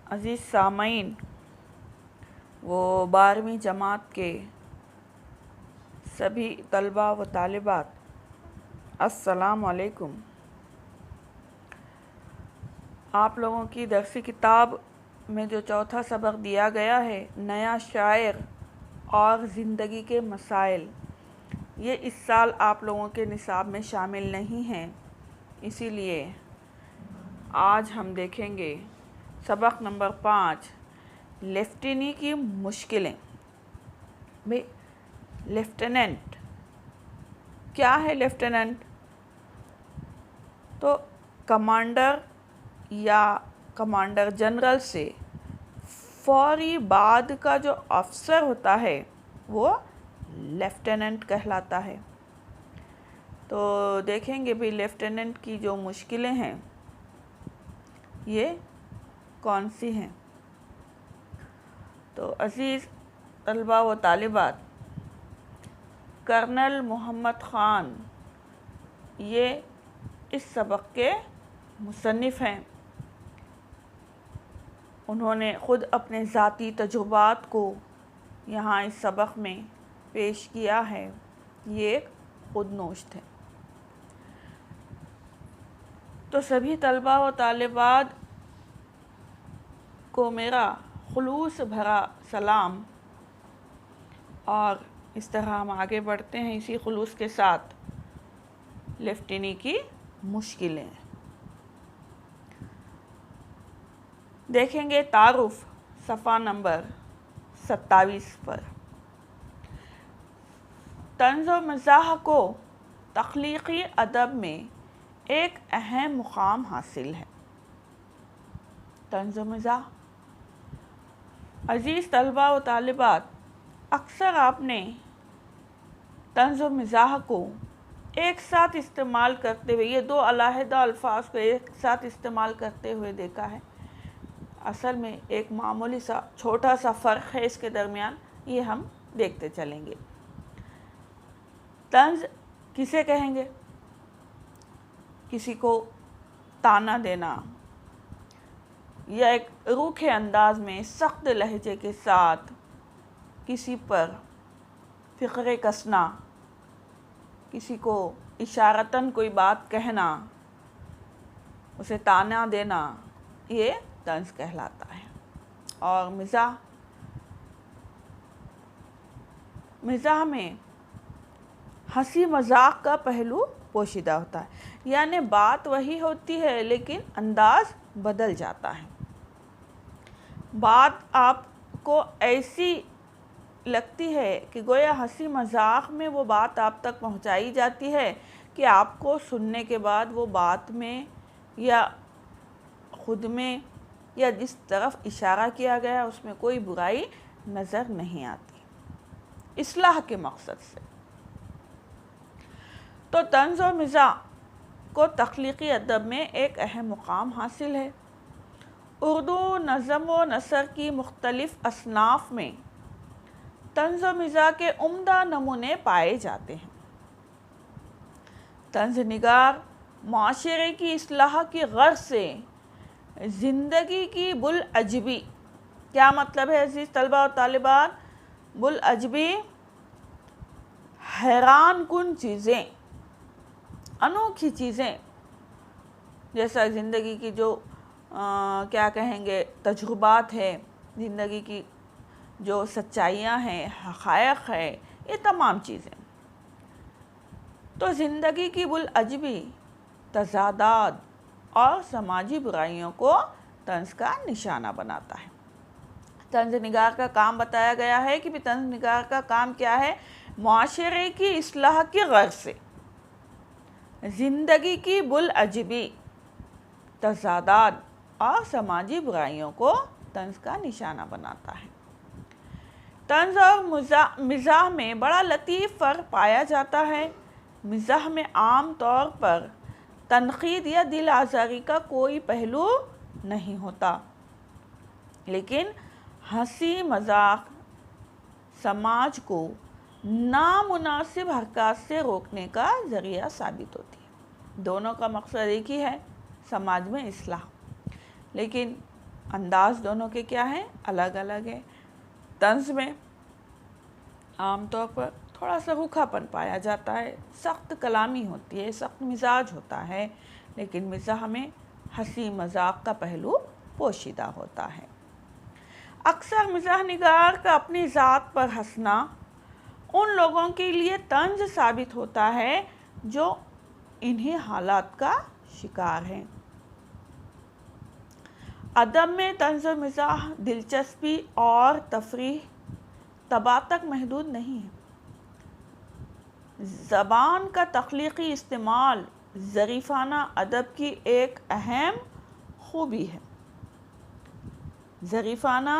عزیز سامعین و 12ویں جماعت کے سبھی طلباء و طالبات، السلام علیکم۔ آپ لوگوں کی درسی کتاب میں جو چوتھا سبق دیا گیا ہے، نیا شاعر اور زندگی کے مسائل، یہ اس سال آپ لوگوں کے نصاب میں شامل نہیں ہیں، اسی لیے آج ہم دیکھیں گے سبق نمبر 5، لیفٹینی کی مشکلیں۔ بھئی لیفٹیننٹ کیا ہے؟ لیفٹیننٹ تو کمانڈر یا کمانڈر جنرل سے فوری بعد کا جو افسر ہوتا ہے وہ لیفٹیننٹ کہلاتا ہے۔ تو دیکھیں گے بھی لیفٹیننٹ کی جو مشکلیں ہیں یہ کون سی ہیں۔ تو عزیز طلباء و طالبات، کرنل محمد خان یہ اس سبق کے مصنف ہیں۔ انہوں نے خود اپنے ذاتی تجربات کو یہاں اس سبق میں پیش کیا ہے، یہ ایک خود نوشت ہے۔ تو سبھی طلباء و طالبات کو میرا خلوص بھرا سلام، اور اس طرح ہم آگے بڑھتے ہیں اسی خلوص کے ساتھ۔ لیفٹینی کی مشکلیں دیکھیں گے، تعارف صفحہ نمبر 27 پر۔ طنز و مزاح کو تخلیقی ادب میں ایک اہم مقام حاصل ہے۔ طنز و مزاح، عزیز طلباء و طالبات، اکثر آپ نے طنز و مزاح کو ایک ساتھ استعمال کرتے ہوئے، یہ دو علیحدہ الفاظ کو ایک ساتھ استعمال کرتے ہوئے دیکھا ہے۔ اصل میں ایک معمولی سا چھوٹا سا فرق ہے اس کے درمیان، یہ ہم دیکھتے چلیں گے۔ طنز کسے کہیں گے؟ کسی کو طعنہ دینا یا ایک روکھے انداز میں سخت لہجے کے ساتھ کسی پر فقرے کسنا، کسی کو اشارتاً کوئی بات کہنا، اسے طعنہ دینا، یہ طنز کہلاتا ہے۔ اور مزاح میں ہنسی مذاق کا پہلو پوشیدہ ہوتا ہے، یعنی بات وہی ہوتی ہے لیکن انداز بدل جاتا ہے۔ بات آپ کو ایسی لگتی ہے کہ گویا ہنسی مذاق میں وہ بات آپ تک پہنچائی جاتی ہے کہ آپ کو سننے کے بعد وہ بات میں یا خود میں یا جس طرف اشارہ کیا گیا اس میں کوئی برائی نظر نہیں آتی، اصلاح کے مقصد سے۔ تو طنز و مزاح کو تخلیقی ادب میں ایک اہم مقام حاصل ہے۔ اردو نظم و نثر کی مختلف اصناف میں طنز و مزاح کے عمدہ نمونے پائے جاتے ہیں۔ طنز نگار معاشرے کی اصلاح کی غرض سے زندگی کی بلعجبی، کیا مطلب ہے عزیز طلباء و طالبات؟ بلعجبی حیران کن چیزیں، انوکھی چیزیں، جیسا زندگی کی جو کیا کہیں گے تجربات ہے، زندگی کی جو سچائیاں ہیں، حقائق ہے، یہ تمام چیزیں۔ تو زندگی کی بلعجبی، تضادات اور سماجی برائیوں کو طنز کا نشانہ بناتا ہے۔ طنز نگار کا کام بتایا گیا ہے کہ طنز نگار کا کام کیا ہے؟ معاشرے کی اصلاح کی غرض سے زندگی کی بلعجبی، تضادات اور سماجی برائیوں کو طنز کا نشانہ بناتا ہے۔ طنز اور مزاح میں بڑا لطیف فرق پایا جاتا ہے۔ مزاح میں عام طور پر تنقید یا دل آزاری کا کوئی پہلو نہیں ہوتا، لیکن ہنسی مذاق سماج کو نامناسب حرکات سے روکنے کا ذریعہ ثابت ہوتی ہے۔ دونوں کا مقصد ایک ہی ہے، سماج میں اصلاح، لیکن انداز دونوں کے کیا ہیں؟ الگ الگ ہیں۔ طنز میں عام طور پر تھوڑا سا روکھا پن پایا جاتا ہے، سخت کلامی ہوتی ہے، سخت مزاج ہوتا ہے، لیکن مزاح میں ہنسی مذاق کا پہلو پوشیدہ ہوتا ہے۔ اکثر مزاح نگار کا اپنی ذات پر ہنسنا ان لوگوں کے لیے طنز ثابت ہوتا ہے جو انہی حالات کا شکار ہیں۔ ادب میں طنز و مزاح دلچسپی اور تفریح طبع تک محدود نہیں ہے۔ زبان کا تخلیقی استعمال ظریفانہ ادب کی ایک اہم خوبی ہے۔ ظریفانہ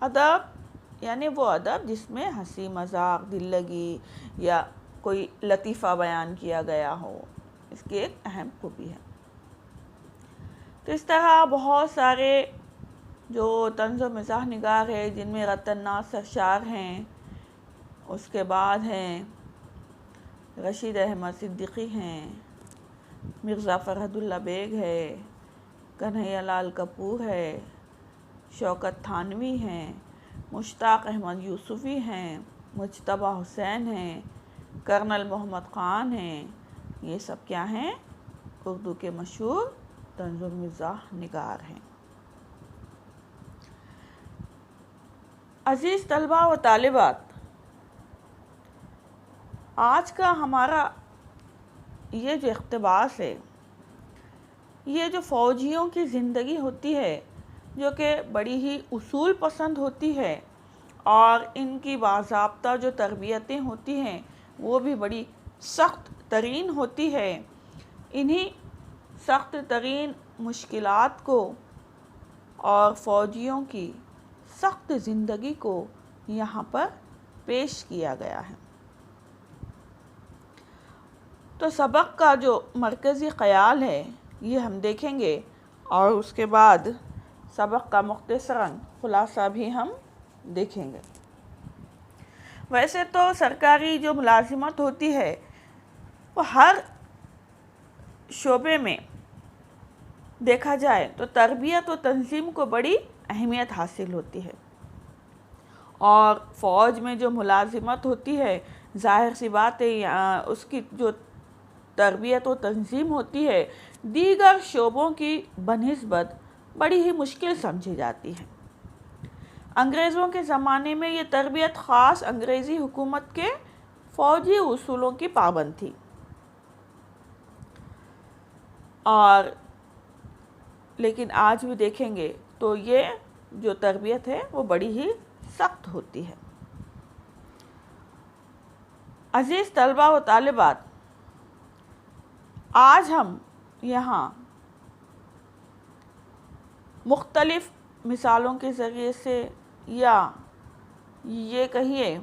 ادب یعنی وہ ادب جس میں ہنسی مذاق، دل لگی یا کوئی لطیفہ بیان کیا گیا ہو، اس کی ایک اہم خوبی ہے۔ تو اس طرح بہت سارے جو طنز و مزاح نگار ہیں، جن میں رتن ناصر شار ہیں، اس کے بعد ہیں رشید احمد صدیقی ہیں، مرزا فرحت اللہ بیگ ہے، کنہیا لال کپور ہے، شوکت تھانوی ہیں، مشتاق احمد یوسفی ہیں، مجتبیٰ حسین ہیں، کرنل محمد خان ہیں۔ یہ سب کیا ہیں؟ اردو کے مشہور طنز و مزاح نگار ہیں۔ عزیز طلباء و طالبات، آج کا ہمارا یہ جو اقتباس ہے، یہ جو فوجیوں کی زندگی ہوتی ہے، جو کہ بڑی ہی اصول پسند ہوتی ہے، اور ان کی باضابطہ جو تربیتیں ہوتی ہیں وہ بھی بڑی سخت ترین ہوتی ہے، انہی سخت ترین مشکلات کو اور فوجیوں کی سخت زندگی کو یہاں پر پیش کیا گیا ہے۔ تو سبق کا جو مرکزی خیال ہے یہ ہم دیکھیں گے، اور اس کے بعد سبق کا مختصراً خلاصہ بھی ہم دیکھیں گے۔ ویسے تو سرکاری جو ملازمت ہوتی ہے وہ ہر شعبے میں دیکھا جائے تو تربیت و تنظیم کو بڑی اہمیت حاصل ہوتی ہے، اور فوج میں جو ملازمت ہوتی ہے ظاہر سی بات ہے اس کی جو تربیت و تنظیم ہوتی ہے دیگر شعبوں کی بنسبت بڑی ہی مشکل سمجھی جاتی ہے۔ انگریزوں کے زمانے میں یہ تربیت خاص انگریزی حکومت کے فوجی اصولوں کی پابند تھی، اور لیکن آج بھی دیکھیں گے تو یہ جو تربیت ہے وہ بڑی ہی سخت ہوتی ہے۔ عزیز طلباء و طالبات، آج ہم یہاں مختلف مثالوں کے ذریعے سے، یا یہ کہیے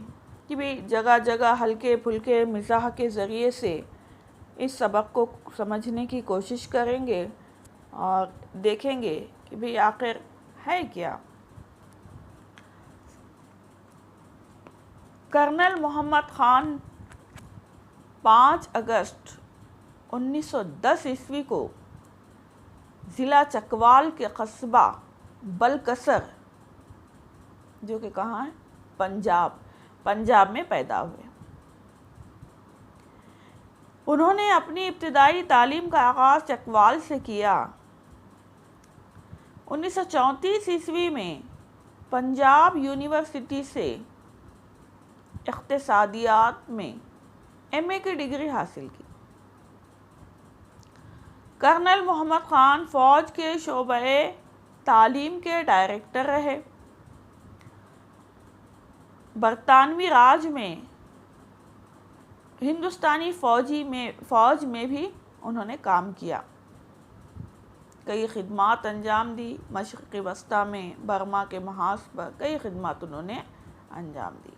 کہ بھی جگہ جگہ ہلکے پھلکے مزاح کے ذریعے سے اس سبق کو سمجھنے کی کوشش کریں گے، اور دیکھیں گے کہ بھی آخر ہے کیا۔ کرنل محمد خان 5 اگست 1910 کو ضلع چکوال کے قصبہ بلکسر، جو کہ کہاں ہے؟ پنجاب میں پیدا ہوئے۔ انہوں نے اپنی ابتدائی تعلیم کا آغاز چکوال سے کیا۔ 1934 میں پنجاب یونیورسٹی سے اقتصادیات میں ایم اے کی ڈگری حاصل کی۔ کرنل محمد خان فوج کے شعبہ تعلیم کے ڈائریکٹر رہے۔ برطانوی راج میں ہندوستانی فوج میں بھی انہوں نے کام کیا، کئی خدمات انجام دی۔ مشرقی وسطیٰ میں برما کے محاذ پر کئی خدمات انہوں نے انجام دی۔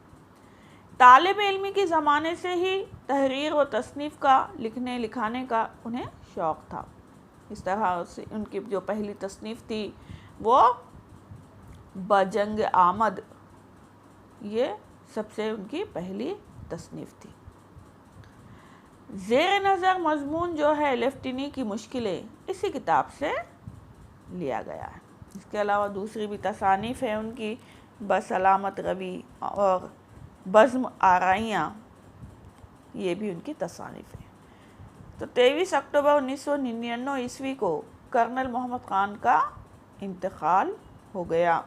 طالب علمی کے زمانے سے ہی تحریر و تصنیف کا، لکھنے لکھانے کا انہیں شوق تھا۔ اس طرح سے ان کی جو پہلی تصنیف تھی وہ بجنگ آمد، یہ سب سے ان کی پہلی تصنیف تھی۔ زیر نظر مضمون جو ہے لیفٹینی کی مشکلیں، اسی کتاب سے لیا گیا ہے۔ اس کے علاوہ دوسری بھی تصانیف ہیں ان کی، بسلامت روی اور بزم آرائیاں، یہ بھی ان کی تصانیف ہیں۔ تو 23 اکتوبر 1999 عیسوی کو کرنل محمد خان کا انتقال ہو گیا۔